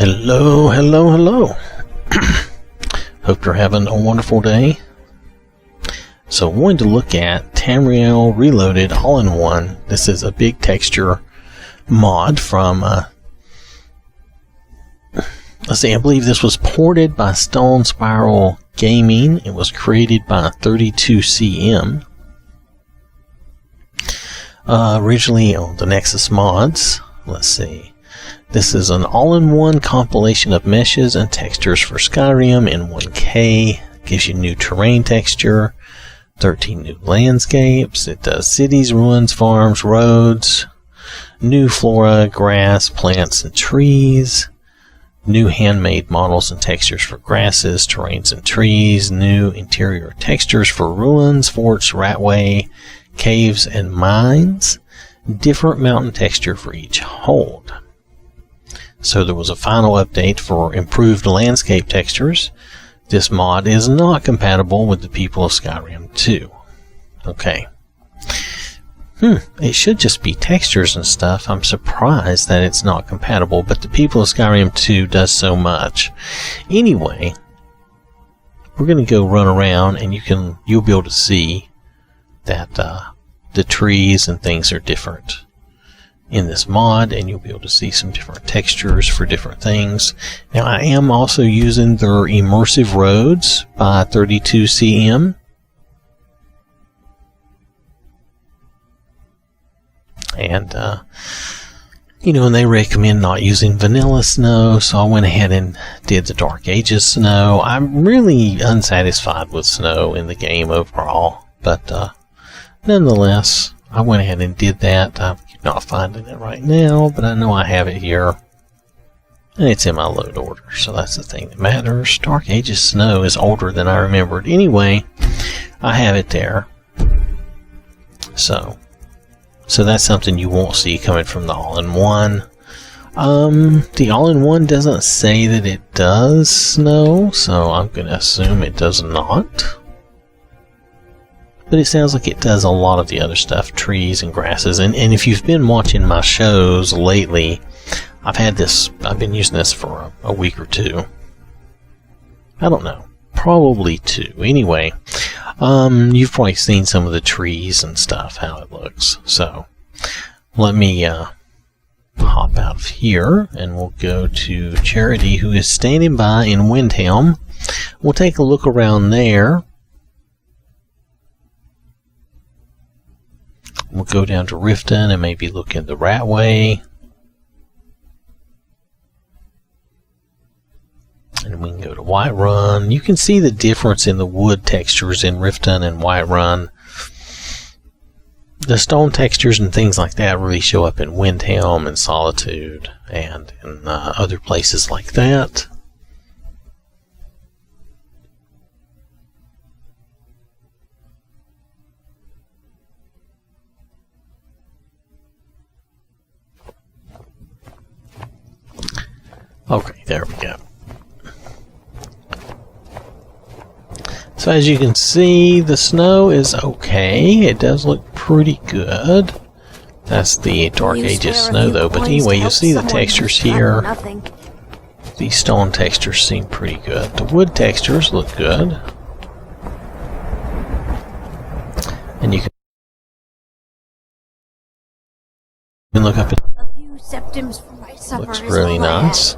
Hello, hello, hello. Hope you're having a wonderful day. So I'm going to look at Tamriel Reloaded All-in-One. This is a big texture mod from, let's see, I believe this was ported by Stone Spiral Gaming. It was created by 32CM. Originally on the Nexus mods. Let's see. This is an all-in-one compilation of meshes and textures for Skyrim in 1K. Gives you new terrain texture, 13 new landscapes. It does cities, ruins, farms, roads, new flora, grass, plants, and trees. New handmade models and textures for grasses, terrains, and trees. New interior textures for ruins, forts, ratway, caves, and mines. Different mountain texture for each hold. So there was a final update for improved landscape textures. This mod is not compatible with the people of Skyrim 2. Okay. It should just be textures and stuff. I'm surprised that it's not compatible, but the people of Skyrim 2 does so much. Anyway, we're going to go run around and you'll be able to see that the trees and things are different in this mod, and you'll be able to see some different textures for different things. Now, I am also using their immersive roads by 32CM. And, and they recommend not using vanilla snow, so I went ahead and did the Dark Ages snow. I'm really unsatisfied with snow in the game overall, but nonetheless, I went ahead and did that. I'm not finding it right now, but I know I have it here. And it's in my load order, so that's the thing that matters. Dark Ages Snow is older than I remembered. Anyway, I have it there. So that's something you won't see coming from the all-in-one. The all-in-one doesn't say that it does snow, so I'm going to assume it does not. But it sounds like it does a lot of the other stuff, trees and grasses. And if you've been watching my shows lately, I've been using this for a week or two. I don't know, probably two. Anyway, you've probably seen some of the trees and stuff, how it looks. So let me hop out of here and we'll go to Charity, who is standing by in Windhelm. We'll take a look around there. We'll go down to Rifton and maybe look in the Ratway. And we can go to Whiterun. You can see the difference in the wood textures in Rifton and Whiterun. The stone textures and things like that really show up in Windhelm and Solitude and in other places like that. Okay, there we go. So as you can see, the snow is okay. It does look pretty good. That's the Dark Ages snow though. But anyway, you'll see the textures here. These stone textures seem pretty good. The wood textures look good. And you can look up at looks really nice.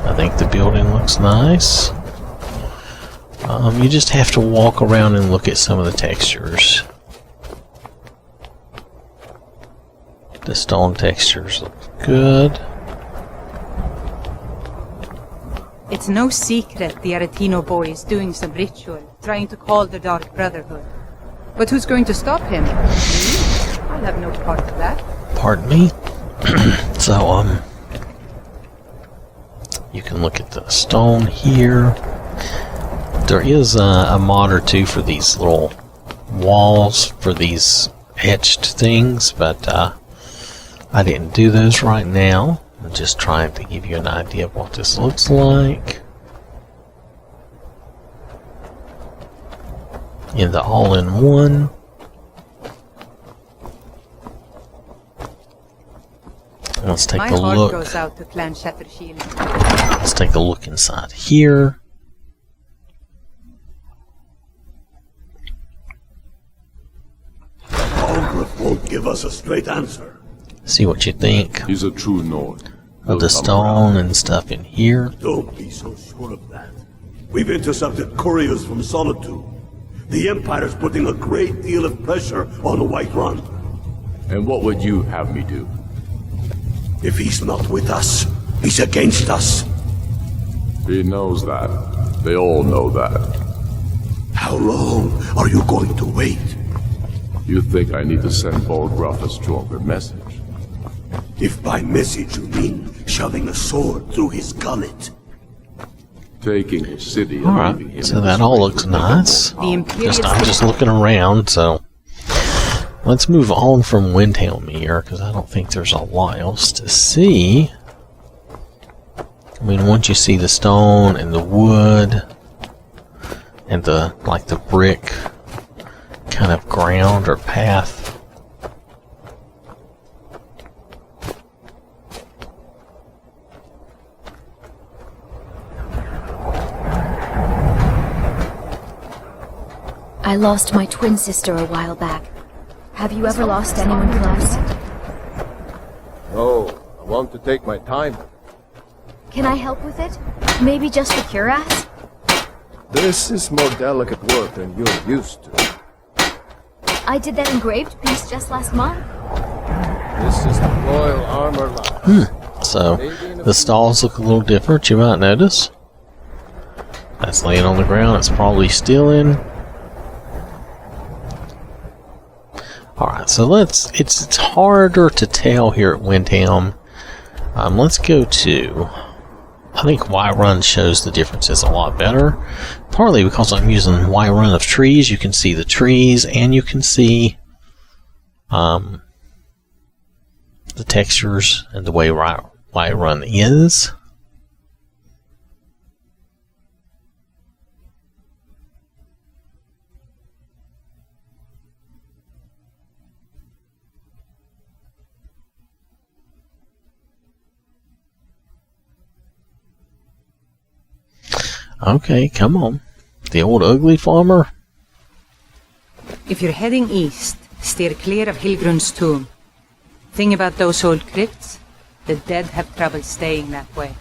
I think the building looks nice. You just have to walk around and look at some of the textures. The stone textures look good. It's no secret the Aretino boy is doing some ritual, trying to call the Dark Brotherhood. But who's going to stop him? Me? I'll have no part of that. Pardon me? So, you can look at the stone here. There is a mod or two for these little walls, for these etched things, but I didn't do those right now. I'm just trying to give you an idea of what this looks like. In the all-in-one. Let's take My a heart look. goes out to Clan Shattershield. Let's take a look inside here. Algrith won't give us a straight answer. See what you think He's a true Nord. of the stone and stuff in here. Don't be so sure of that. We've intercepted couriers from Solitude. The Empire's putting a great deal of pressure on Whiterun. And what would you have me do? If he's not with us, he's against us. He knows that. They all know that. How long are you going to wait? You think I need to send Bolgraf a stronger message? If by message you mean shoving a sword through his gullet. Taking his city and Alright, leaving him so in that the all streets looks of nice. The Imperial I'm just looking around, so let's move on from Windhelm here, because I don't think there's a lot else to see. I mean, once you see the stone and the wood and the brick kind of ground or path. I lost my twin sister a while back. Have you ever lost anyone close? No, I want to take my time. Can I help with it? Maybe just for cuirass? This is more delicate work than you're used to. I did that engraved piece just last month. This is the royal armor line. So the stalls look a little different, you might notice. That's laying on the ground, it's probably stealing. Alright, so it's harder to tell here at Windhelm. Let's go to, I think Whiterun shows the differences a lot better. Partly because I'm using Whiterun of trees, you can see the trees and you can see the textures and the way Whiterun is. Okay, come on. The old ugly farmer? If you're heading east, steer clear of Hilgrun's tomb. Thing about those old crypts, the dead have trouble staying that way.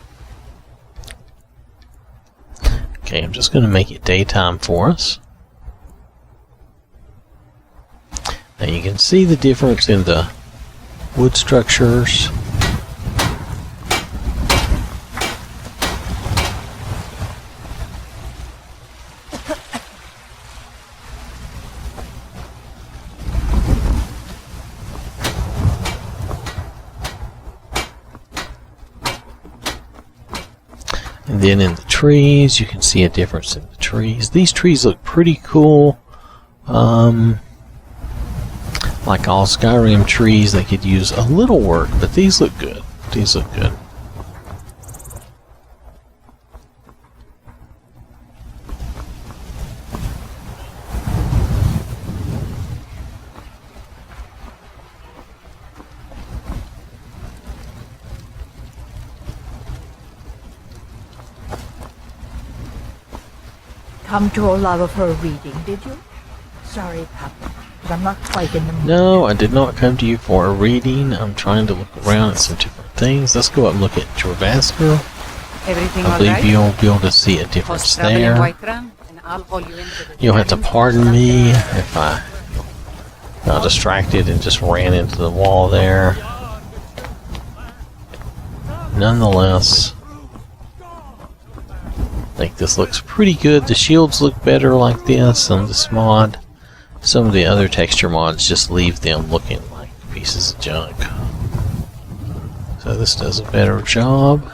Okay, I'm just going to make it daytime for us. Now you can see the difference in the wood structures. And then in the trees, you can see a difference in the trees. These trees look pretty cool. Like all Skyrim trees, they could use a little work, but these look good. These look good. Come to Olava for a reading, did you? Sorry, Papa, but I'm not quite in the mood. No, I did not come to you for a reading. I'm trying to look around at some different things. Let's go up and look at Jorvasker. Everything I all believe right? you'll be able to see a difference Cause trouble in there. Whiterun, and I'll haul you into the You'll have to dragons. pardon me if I got distracted and just ran into the wall there. Nonetheless, I think this looks pretty good. The shields look better like this on this mod. Some of the other texture mods just leave them looking like pieces of junk. So this does a better job.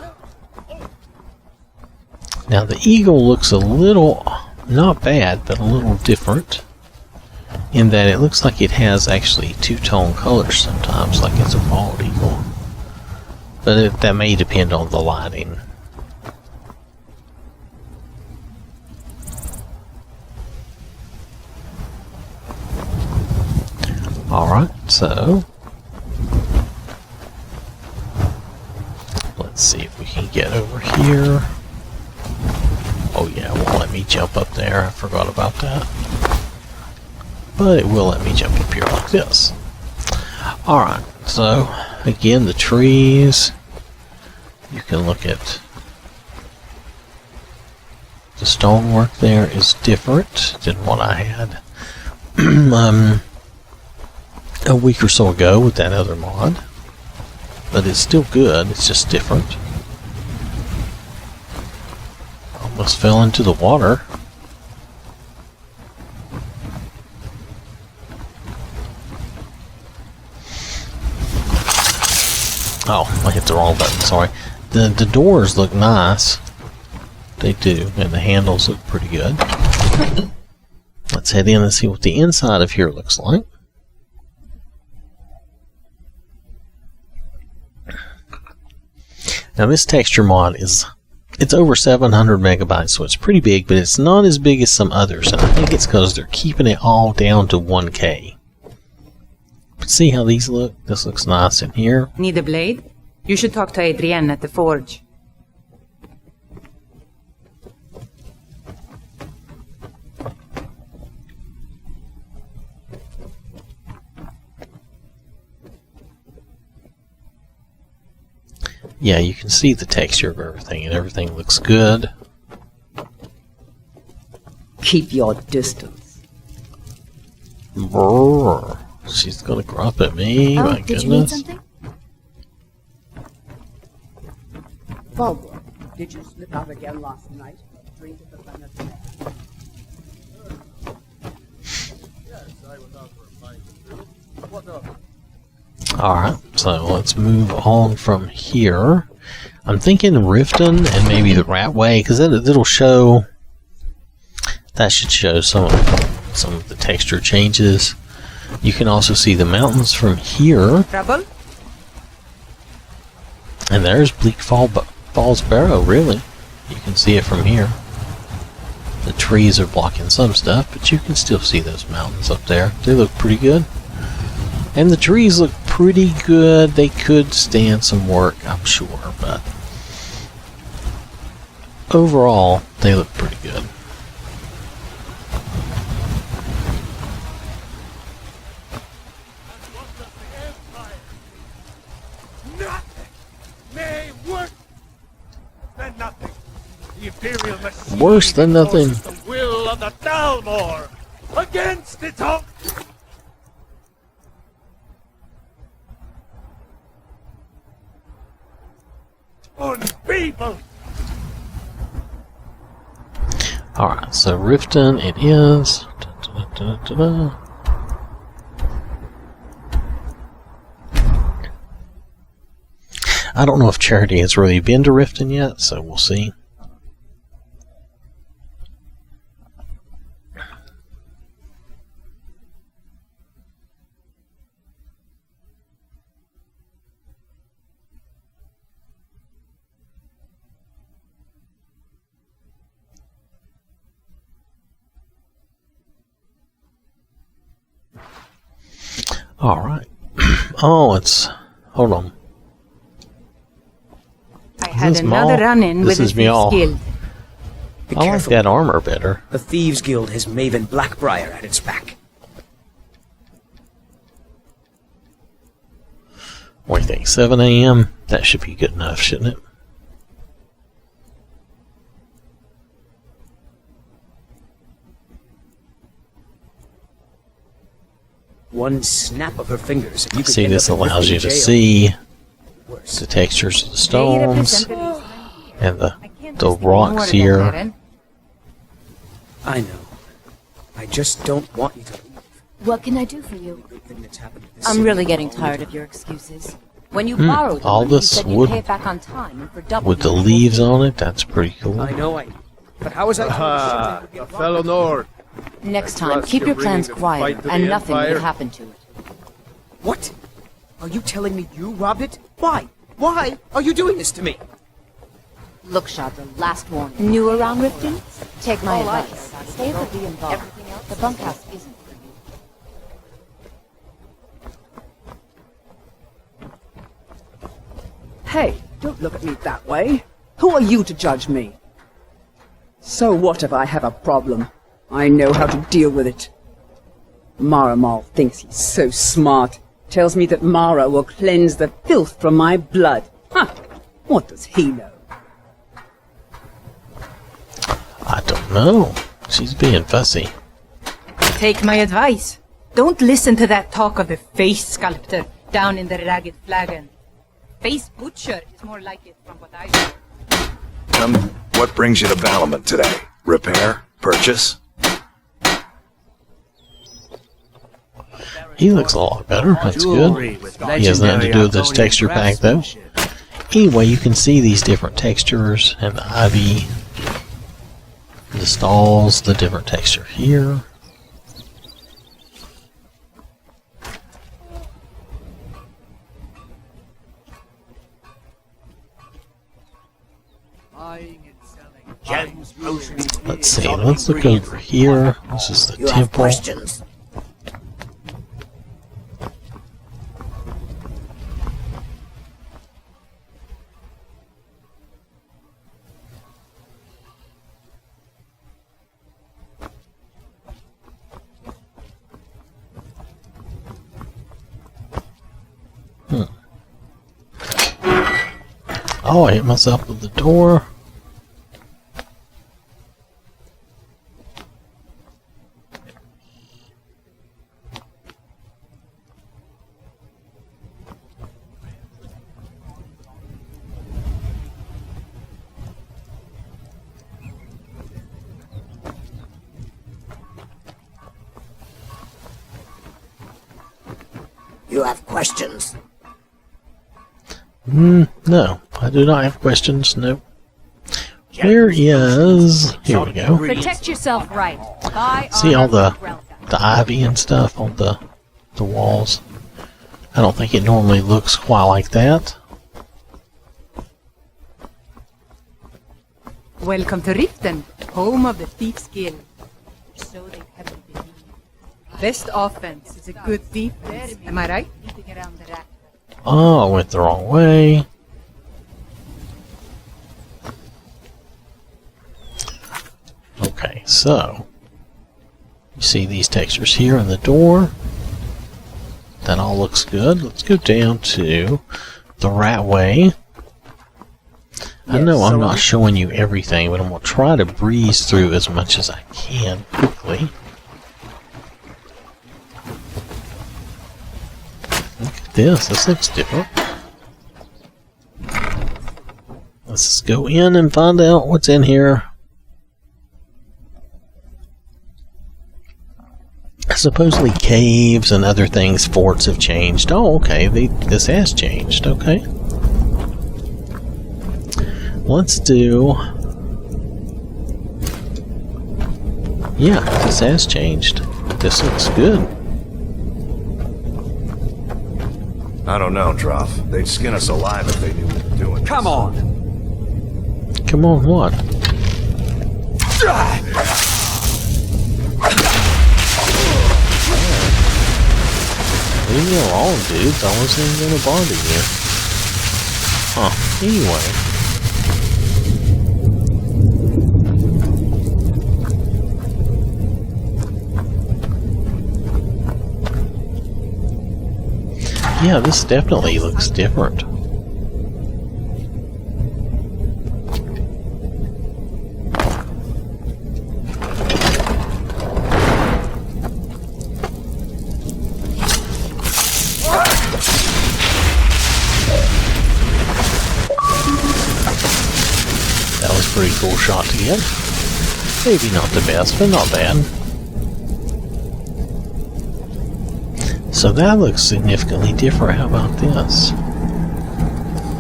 Now the eagle looks a little, not bad, but a little different. In that it looks like it has actually two-tone colors sometimes, like it's a bald eagle. But that may depend on the lighting. get over here. Oh yeah, it won't let me jump up there. I forgot about that. But it will let me jump up here like this. Alright, so again, the trees. You can look at the stonework there is different than what I had a week or so ago with that other mod. But it's still good, it's just different. Almost fell into the water. Oh, I hit the wrong button, sorry. The doors look nice. They do, and the handles look pretty good. Let's head in and see what the inside of here looks like. Now this texture mod it's over 700 megabytes, so it's pretty big, but it's not as big as some others, and I think it's because they're keeping it all down to 1K. But see how these look? This looks nice in here. Need a blade? You should talk to Adrienne at the forge. Yeah, you can see the texture of everything, and everything looks good. Keep your distance. Brrr. She's gonna grunt at me, Oh, my did you need goodness. something? Flagon, did you slip out again last night? Drink at the planet. Alright, so let's move on from here. I'm thinking Rifton and maybe the Ratway, because it'll show. That should show some of the texture changes. You can also see the mountains from here. Trouble? And there's Bleak Falls Barrow, really. You can see it from here. The trees are blocking some stuff, but you can still see those mountains up there. They look pretty good. And the trees look pretty good. They could stand some work, I'm sure, but overall, they look pretty good. Worse than nothing. The will of the Dalmor against it all. People. Alright, so Rifton it is. Da-da-da-da-da. I don't know if Charity has really been to Rifton yet, so we'll see. Alright. Oh, it's... Hold on. I had this another Maul? run-in This with is a me all. guild. Be I like careful. that armor better. The Thieves Guild has Maven Blackbriar at its back. What do you think? 7 AM? That should be good enough, shouldn't it? One snap of her fingers, and you could See, end this up in allows you Rifton to jail. see Worse. the textures of the They stones represented Israel. and I can't the risk any more rocks of them, here. Eren. I know. I just don't want you to leave. What can I do for you? Good thing that's happened to this I'm city really for getting all tired time. of your excuses. When you borrowed the all money, you this said you'd wood pay it back on time and for double. with the leaves on it, that's pretty cool. I know. But how was I Ah, told a fellow Nord. Next time, Trust keep you're your plans bringing the quiet, fight to and the nothing Empire? will happen to it. What? Are you telling me you robbed it? Why? Why are you doing this to me? Look, Shad, the last warning. New around Rifton? Take my advice. Stay the be involved. Everything else, the bunkhouse isn't for you. Hey, don't look at me that way. Who are you to judge me? So what if I have a problem? I know how to deal with it. Maramal thinks he's so smart. Tells me that Mara will cleanse the filth from my blood. Huh. What does he know? I don't know. She's being fussy. Take my advice. Don't listen to that talk of the face sculptor down in the ragged Flagon. Face butcher is more like it from what I heard. What brings you to Balamant today? Repair? Purchase? He looks a lot better. That's good. He has nothing to do with this texture pack, though. Anyway, you can see these different textures and the ivy, the stalls, the different texture here. Let's see, let's look over here. This is the temple. Have questions? Oh, I hit myself with the door. You have questions? No, I do not have questions. Nope. Where is... Here we go. Protect yourself right. See all the ivy and stuff on the walls? I don't think it normally looks quite like that. Welcome to Rifton, home of the Thief's Guild. So they have to believe. Best offense is a good defense. Am I right? Oh, I went the wrong way. Okay, so you see these textures here in the door. That all looks good. Let's go down to the rat way. I know I'm not showing you everything, but I'm going to try to breeze through as much as I can quickly. Look at this. This looks different. Let's go in and find out what's in here. Supposedly caves and other things, forts have changed. Oh, okay. This has changed. Okay. Let's do... Yeah, this has changed. This looks good. I don't know, Droff. They'd skin us alive if they knew what they were doing. Come on! Come on, what? Leave me alone, dudes. I wasn't even gonna bother you. Huh. Anyway. Yeah, this definitely looks different. That was a pretty cool shot to get. Maybe not the best, but not bad. So that looks significantly different. How about this?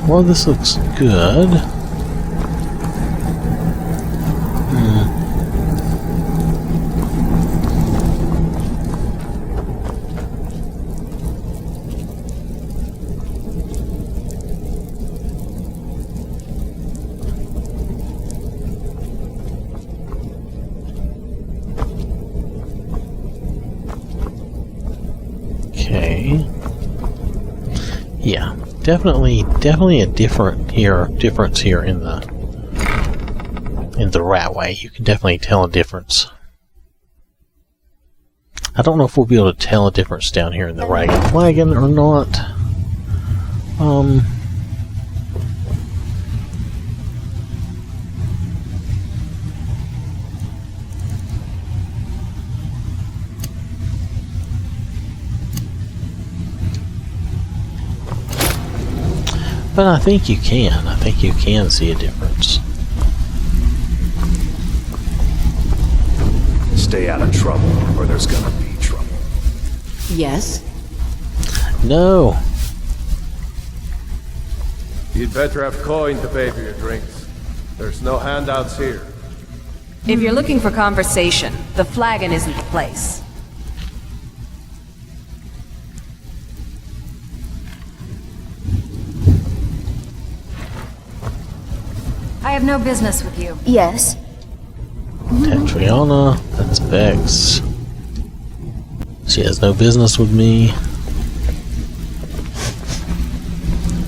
Well, this looks good. Yeah, definitely a difference here in the in the right way. You can definitely tell a difference. I don't know if we'll be able to tell a difference down here in the Flagon or not. But I think you can. I think you can see a difference. Stay out of trouble, or there's gonna be trouble. Yes? No. You'd better have coin to pay for your drinks. There's no handouts here. If you're looking for conversation, the Flagon isn't the place. I have no business with you. Yes. Tamriel, that's Vex. She has no business with me.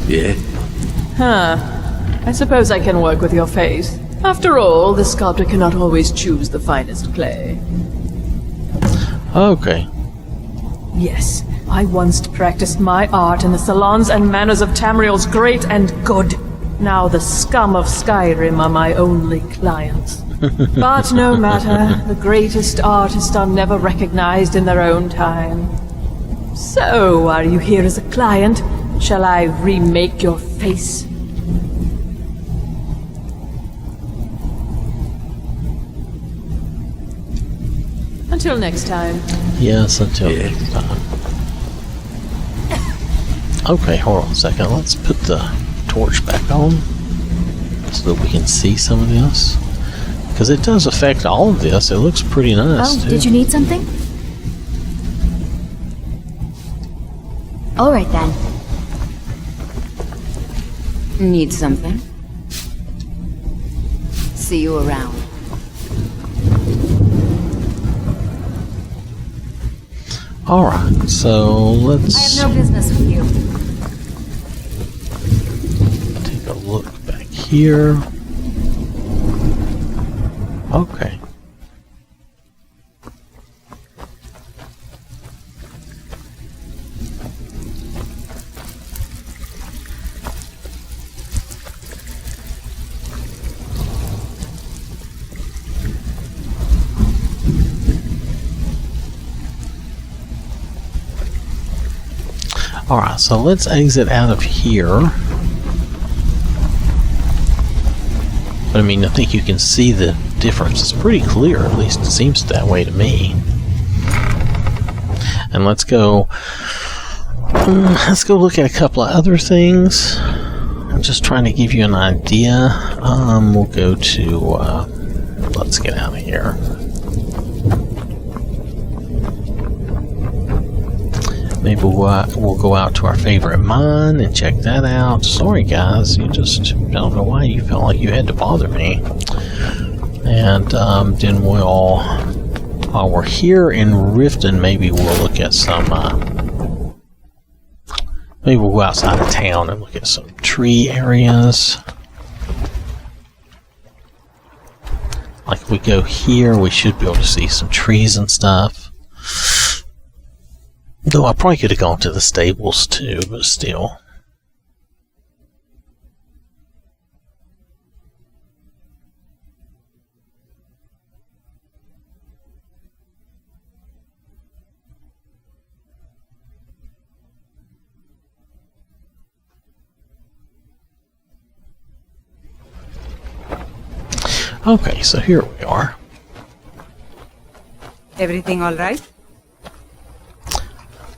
Yeah? Huh. I suppose I can work with your face. After all, the sculptor cannot always choose the finest clay. Okay. Yes, I once practiced my art in the salons and manners of Tamriel's great and good. Now the scum of Skyrim are my only clients. But no matter, the greatest artists are never recognized in their own time. So, are you here as a client? Shall I remake your face? Until next time. Yes, until next time. Okay, hold on a second. Let's put the torch back on so that we can see some of this. Because it does affect all of this. It looks pretty nice, Oh, too. did you need something? All right, then. Need something? See you around. Alright, so let's... I have no business with you. Take a look back here. Okay. Alright, so let's exit out of here. But I mean, I think you can see the difference. It's pretty clear, at least it seems that way to me. And let's go look at a couple of other things. I'm just trying to give you an idea. We'll go to, let's get out of here. Maybe we'll go out to our favorite mine and check that out. Sorry guys, I don't know why you felt like you had to bother me. And then while we're here in Rifton, maybe we'll look at some, maybe we'll go outside of town and look at some tree areas. Like if we go here, we should be able to see some trees and stuff. Though I probably could have gone to the stables too, but still. Okay, so here we are. Everything all right?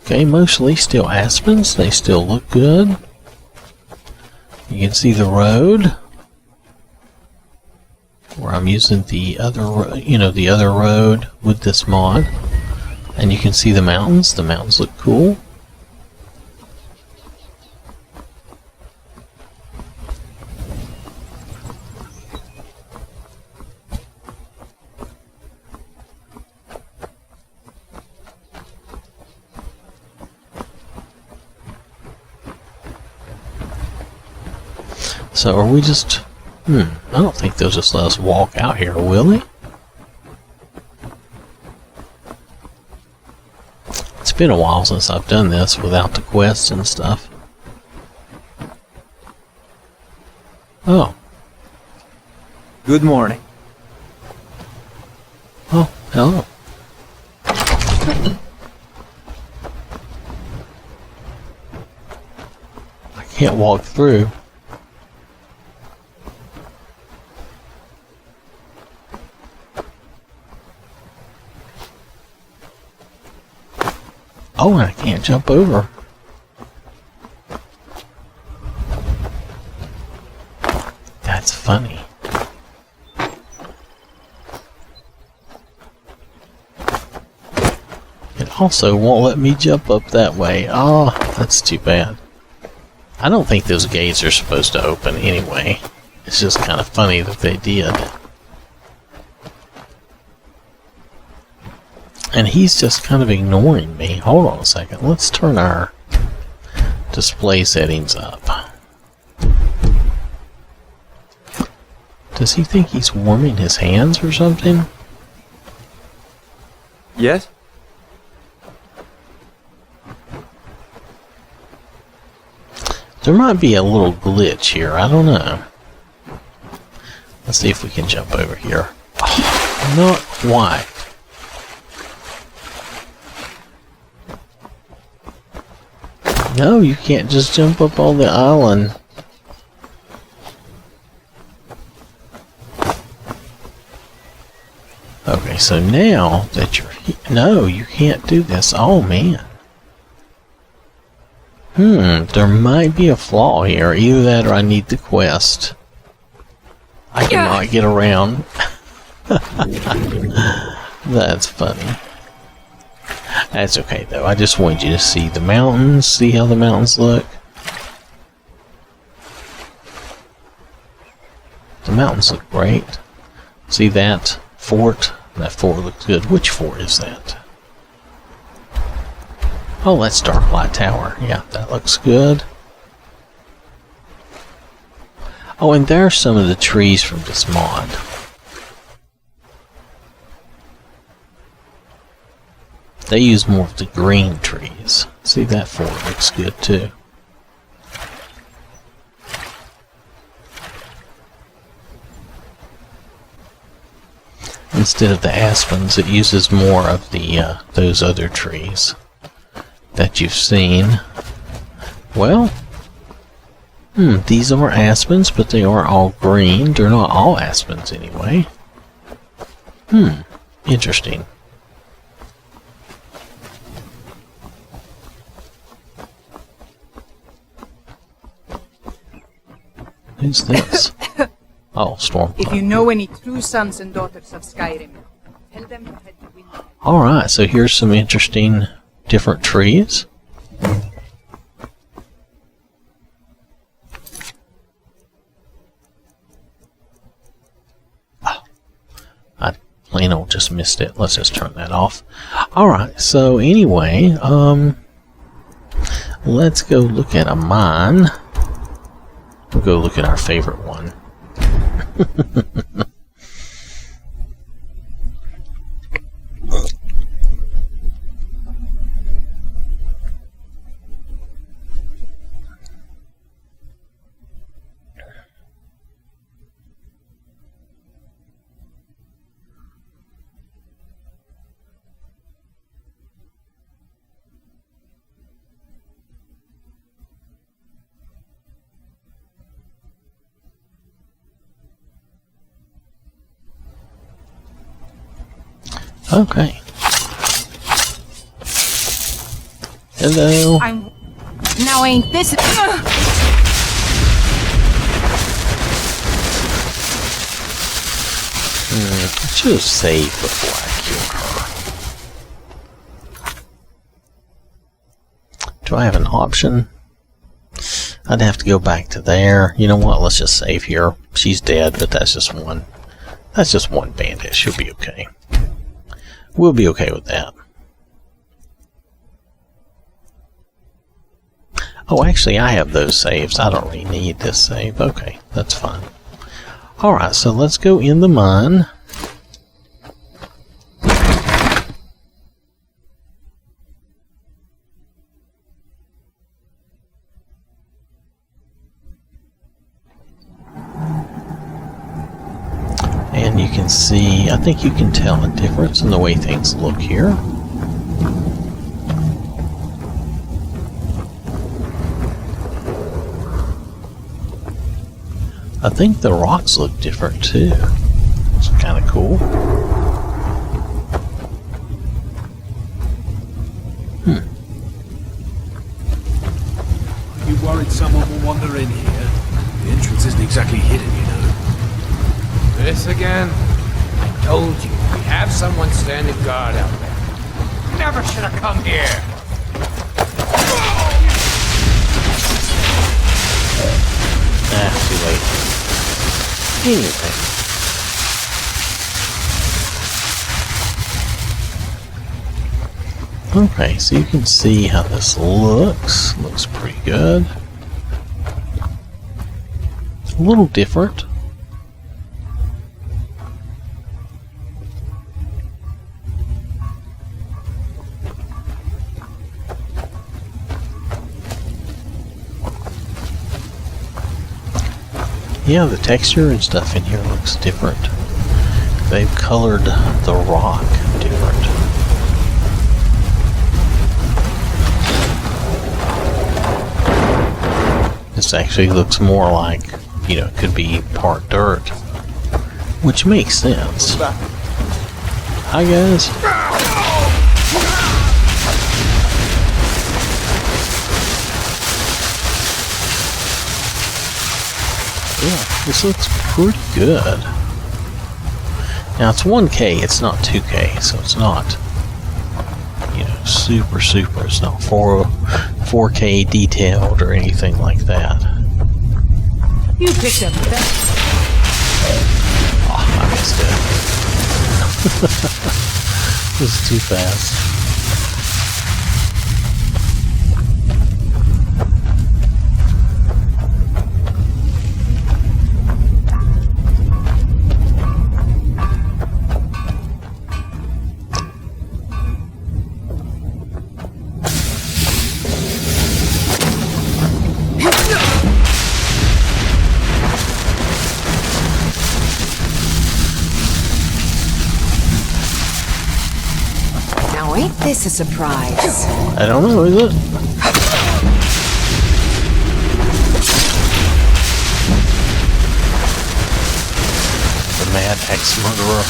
Okay, mostly still aspens. They still look good. You can see the road where I'm using the other, the other road with this mod, and you can see the mountains. The mountains look cool. So are we just I don't think they'll just let us walk out here, will they? It's been a while since I've done this without the quests and stuff. Oh. Good morning. Oh, hello. I can't walk through. Oh, and I can't jump over. That's funny. It also won't let me jump up that way. Oh, that's too bad. I don't think those gates are supposed to open anyway. It's just kind of funny that they did. And he's just kind of ignoring me. Hold on a second. Let's turn our display settings up. Does he think he's warming his hands or something? Yes? There might be a little glitch here. I don't know. Let's see if we can jump over here. Oh, not why. No, you can't just jump up on the island. Okay, so now that you're here, no, you can't do this. Oh man. There might be a flaw here. Either that or I need the quest. I cannot get around. That's funny. That's okay though. I just wanted you to see the mountains. See how the mountains look? The mountains look great. See that fort? That fort looks good. Which fort is that? Oh, that's Darklight Tower. Yeah, that looks good. Oh, and there's some of the trees from this mod. They use more of the green trees. See, that fort looks good too. Instead of the aspens, it uses more of the those other trees that you've seen. Well, these are aspens, but they are all green. They're not all aspens anyway. Interesting. Who's this? Oh, Storm. If you know any true sons and daughters of Skyrim, tell them to head to Winter. Alright, so here's some interesting different trees. I plain old just missed it. Let's just turn that off. Alright, so anyway, let's go look at a mine. We'll go look at our favorite one. Okay. Hello. Now ain't this... I should have saved before I killed her. Do I have an option? I'd have to go back to there. You know what? Let's just save here. She's dead, but that's just one. That's just one bandit. She'll be okay. We'll be okay with that. Oh, actually, I have those saves. I don't really need this save. Okay, that's fine. Alright, so let's go in the mine. And you can see, I think you can tell a difference in the way things look here. I think the rocks look different too. It's kind of cool. Are you worried someone will wander in here? The entrance isn't exactly hidden, you know. This again? I told you, we have someone standing guard out there. You never should have come here. Too late. Anyway. Okay, so you can see how this looks. Looks pretty good. A little different. Yeah, the texture and stuff in here looks different. They've colored the rock different. This actually looks more like, you know, it could be part dirt, which makes sense. Hi guys. Yeah, this looks pretty good. Now it's 1K, it's not 2K, so it's not, you know, super, it's not 4K detailed or anything like that. You picked up the best. Oh, I missed it. This is too fast. Now ain't this a surprise? I don't know, is it? The Mad Ex-Murderer.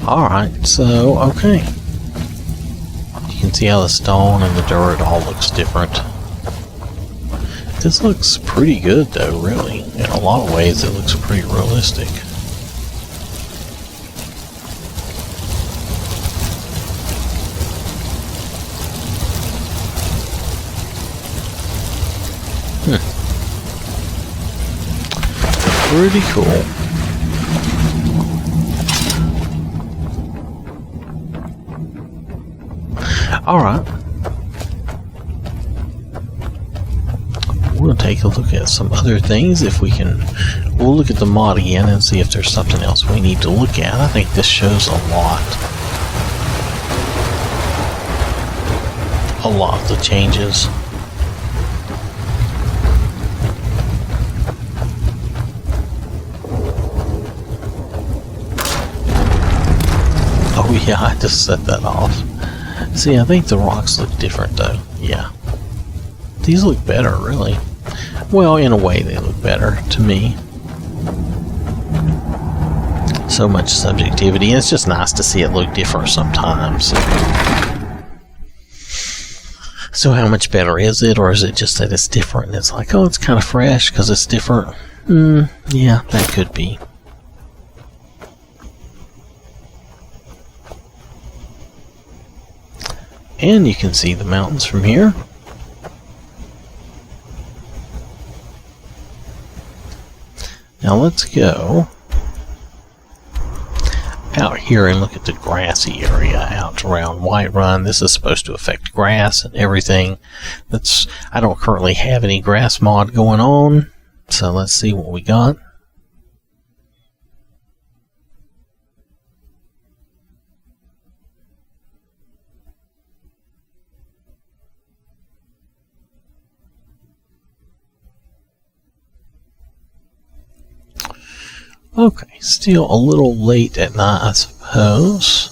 Alright, so, okay. You can see how the stone and the dirt all looks different. This looks pretty good though, really. In a lot of ways it looks pretty realistic. Pretty cool. Alright. We'll take a look at some other things if we can. We'll look at the mod again and see if there's something else we need to look at. I think this shows a lot of the changes. Oh yeah, I just set that off. See, I think the rocks look different though. Yeah. These look better, really. Well, in a way they look better to me. So much subjectivity. It's just nice to see it look different sometimes. So how much better is it? Or is it just that it's different and it's like, oh, it's kind of fresh because it's different? Yeah, that could be. And you can see the mountains from here. Now let's go out here and look at the grassy area out around Whiterun. This is supposed to affect grass and everything. I don't currently have any grass mod going on, so let's see what we got. Okay, still a little late at night, I suppose.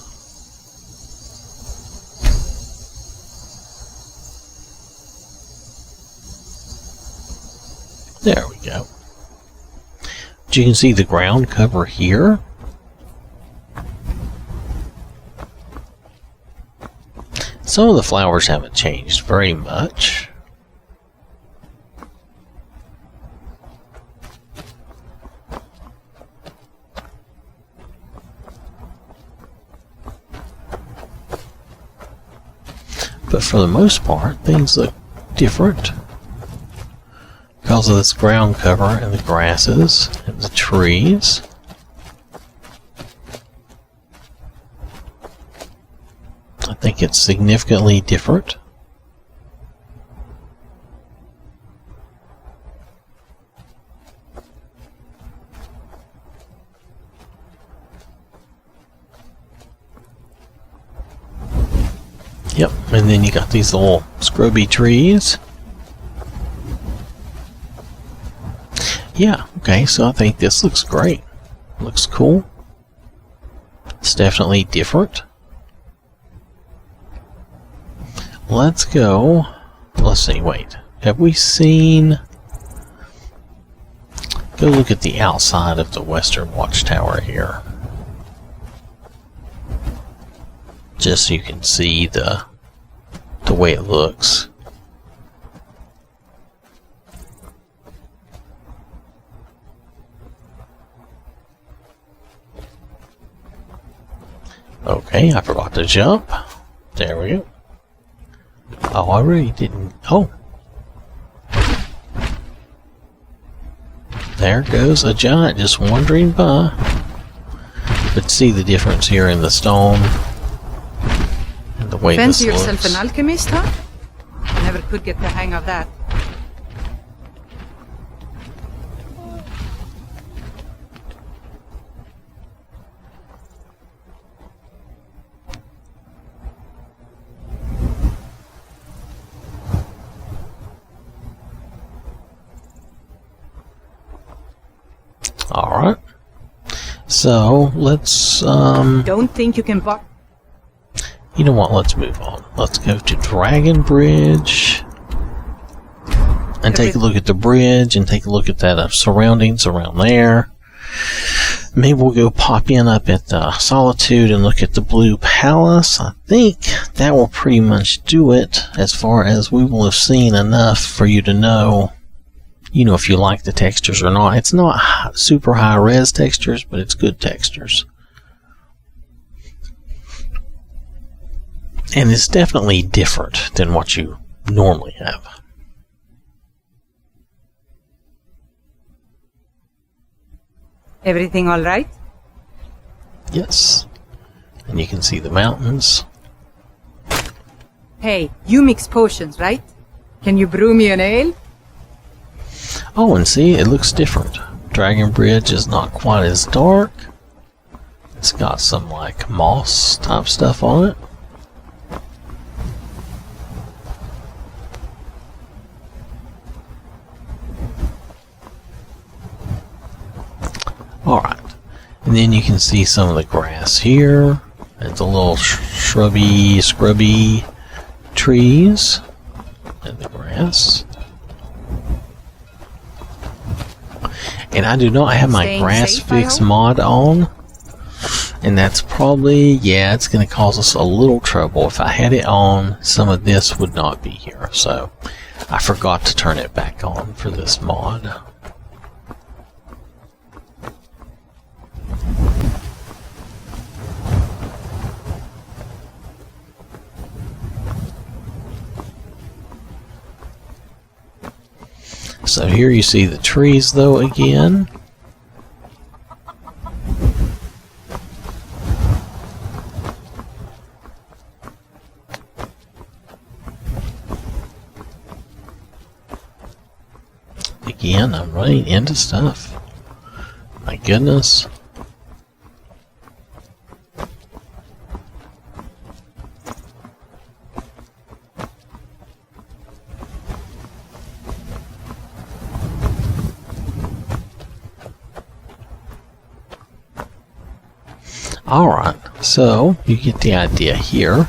There we go. But you can see the ground cover here. Some of the flowers haven't changed very much. But for the most part, things look different because of this ground cover and the grasses and the trees. I think it's significantly different. Yep, and then you got these little scrubby trees. Yeah, okay, so I think this looks great. Looks cool. It's definitely different. Let's go. Let's see, wait. Have we seen... Go look at the outside of the Western Watchtower here. Just so you can see the way it looks. Okay, I forgot to jump. There we go. Oh, I really didn't. Oh. There goes a giant just wandering by. But see the difference here in the stone. The way Fancy this yourself looks. an alchemist, huh? Never could get the hang of that. Alright. So, let's, Don't think you can buy... You know what, let's move on. Let's go to Dragon Bridge. And take a look at the bridge and take a look at that surroundings around there. Maybe we'll go pop in up at the Solitude and look at the Blue Palace. I think that will pretty much do it as far as we will have seen enough for you to know, you know, if you like the textures or not. It's not super high res textures, but it's good textures. And it's definitely different than what you normally have. Everything all right? Yes. And you can see the mountains. Hey, you mix potions, right? Can you brew me an ale? Oh, and see, it looks different. Dragon Bridge is not quite as dark. It's got some, like, moss type stuff on it. Alright, and then you can see some of the grass here, and the little shrubby, scrubby trees, and the grass. And I do not have my grass fix mod on, and that's probably, yeah, it's going to cause us a little trouble. If I had it on, some of this would not be here, so I forgot to turn it back on for this mod. So here you see the trees though again. again. I'm running into stuff. My goodness. Alright, so you get the idea here.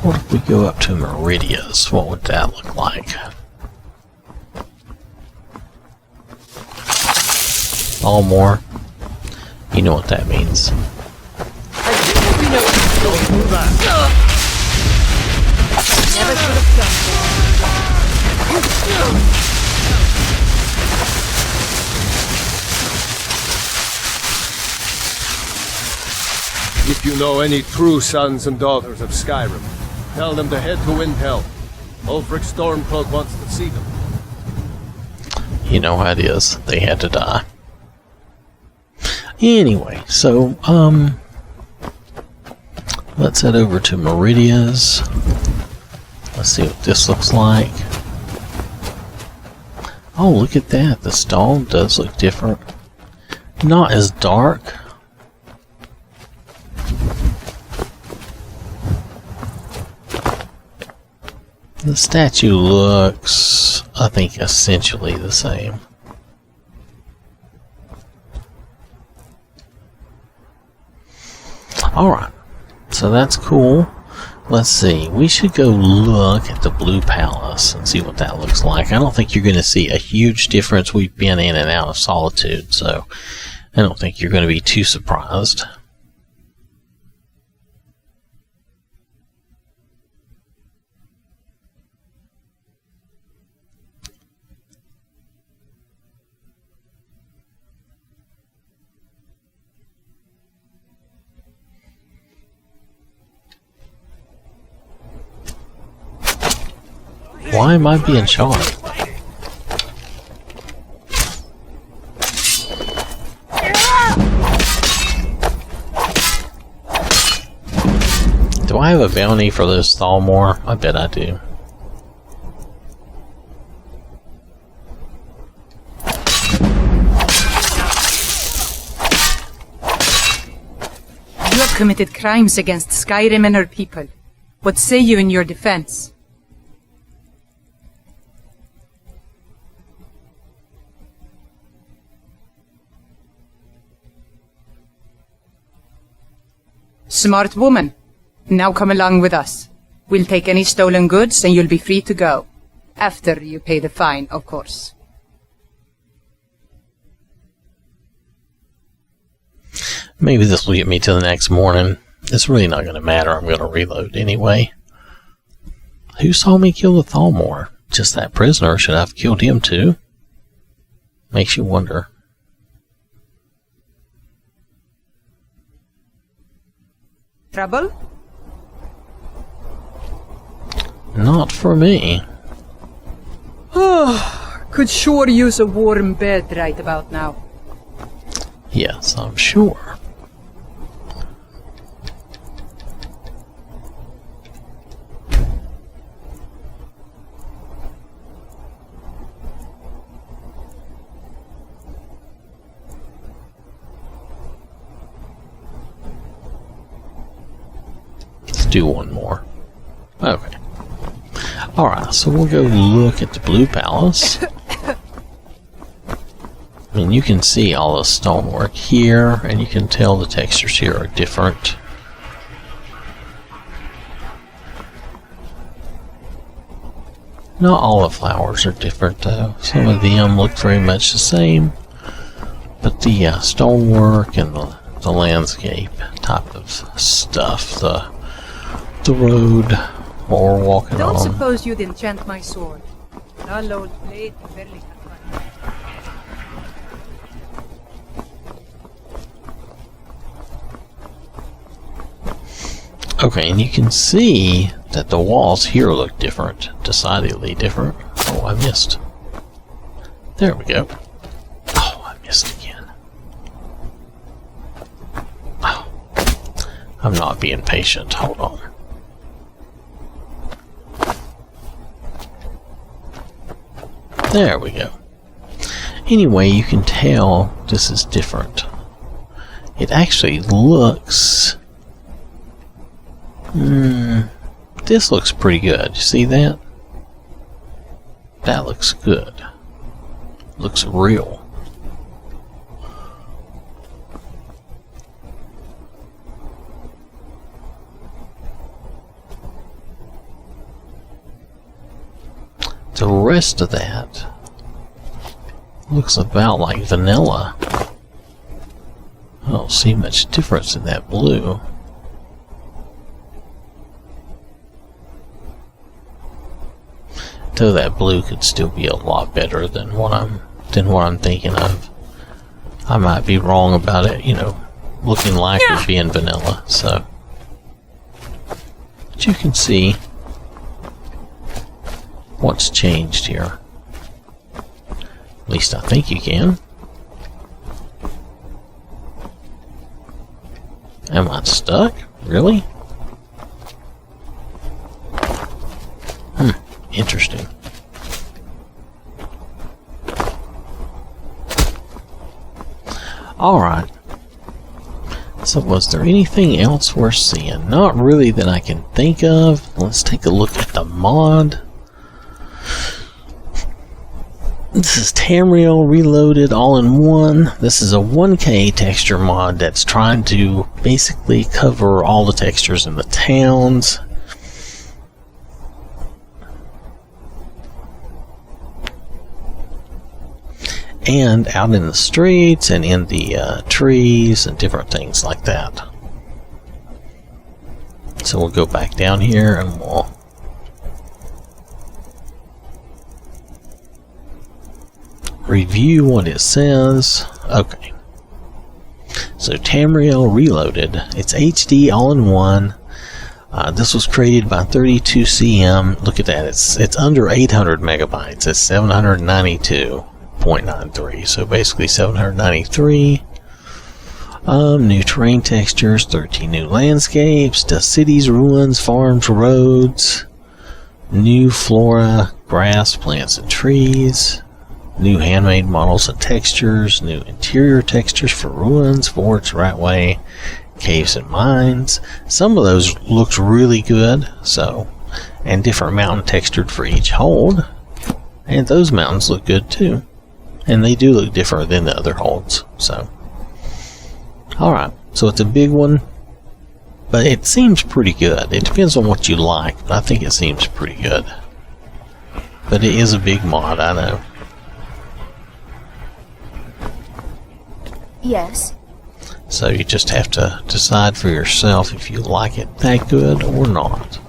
What if we go up to Meridia's? What would that look like? All more. You know what that means. Never should have done If you know any true sons and daughters of Skyrim, tell them to head to Windhelm. Ulfric Stormcloak wants to see them. You know how it is. They had to die. Anyway, so, let's head over to Meridia's. Let's see what this looks like. Oh, look at that. The stone does look different. Not as dark. The statue looks, I think, essentially the same. Alright, so that's cool. Let's see, we should go look at the Blue Palace and see what that looks like. I don't think you're going to see a huge difference. We've been in and out of Solitude, so I don't think you're going to be too surprised. Why am I being shot? Do I have a bounty for those Thalmor? I bet I do. You have committed crimes against Skyrim and her people. What say you in your defense? Smart woman. Now come along with us. We'll take any stolen goods and you'll be free to go. After you pay the fine, of course. Maybe this will get me to the next morning. It's really not going to matter. I'm going to reload anyway. Who saw me kill the Thalmor? Just that prisoner. Should I have killed him too? Makes you wonder. Trouble? Not for me. Oh, could sure use a warm bed right about now. Yes, I'm sure. Do one more. Okay. Alright, so we'll go look at the Blue Palace. I mean, you can see all the stonework here, and you can tell the textures here are different. Not all the flowers are different, though. Some of them look very much the same, but the stonework and the landscape type of stuff, the road or walking Don't on. suppose you'd enchant my sword. Dull old blade barely can find. Okay, and you can see that the walls here look different, decidedly different. Oh, I missed. There we go. Oh, I missed again. Oh, I'm not being patient. Hold on. There we go. Anyway, you can tell this is different. It actually looks... this looks pretty good. You see that? That looks good. Looks real. The rest of that looks about like vanilla. I don't see much difference in that blue. Though that blue could still be a lot better than what I'm thinking of. I might be wrong about it, you know, looking like it being vanilla. So, but you can see what's changed here. At least I think you can. Am I stuck? Really? Interesting. Alright. So was there anything else worth seeing? Not really that I can think of. Let's take a look at the mod. This is Tamriel Reloaded all-in-one. This is a 1K texture mod that's trying to basically cover all the textures in the towns. And out in the streets and in the trees and different things like that. So we'll go back down here and we'll review what it says. Okay. So Tamriel Reloaded. It's HD all-in-one. This was created by 32CM. Look at that. It's under 800 megabytes. It's 792.93. So basically 793. New terrain textures. 13 new landscapes. Does cities, ruins, farms, roads. New flora, grass, plants, and trees. New handmade models and textures, new interior textures for ruins, forts, rightway, caves, and mines. Some of those looks really good, so, and different mountain textured for each hold. And those mountains look good too. And they do look different than the other holds, so. Alright, so it's a big one, but it seems pretty good. It depends on what you like, but I think it seems pretty good. But it is a big mod, I know. Yes. So you just have to decide for yourself if you like it that good or not.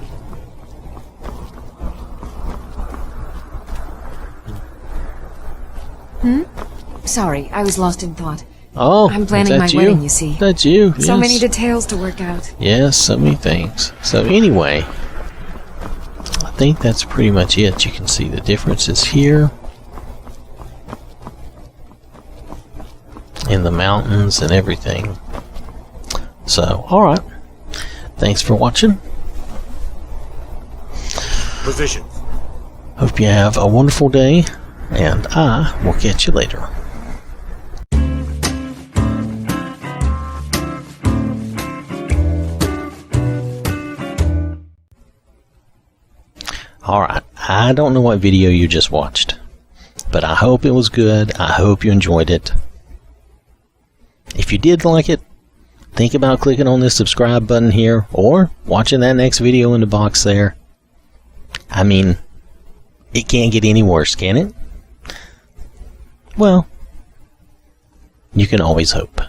Sorry, I was lost in thought. Oh, I'm planning my wedding, you see. That's you, So yes. many details to work out. Yes, so many things. So anyway, I think that's pretty much it. You can see the differences here in the mountains and everything. So, alright. Thanks for watching. Position. Hope you have a wonderful day, and I will catch you later. Alright, I don't know what video you just watched, but I hope it was good. I hope you enjoyed it. If you did like it, think about clicking on this subscribe button here, or watching that next video in the box there. I mean, it can't get any worse, can it? Well, you can always hope.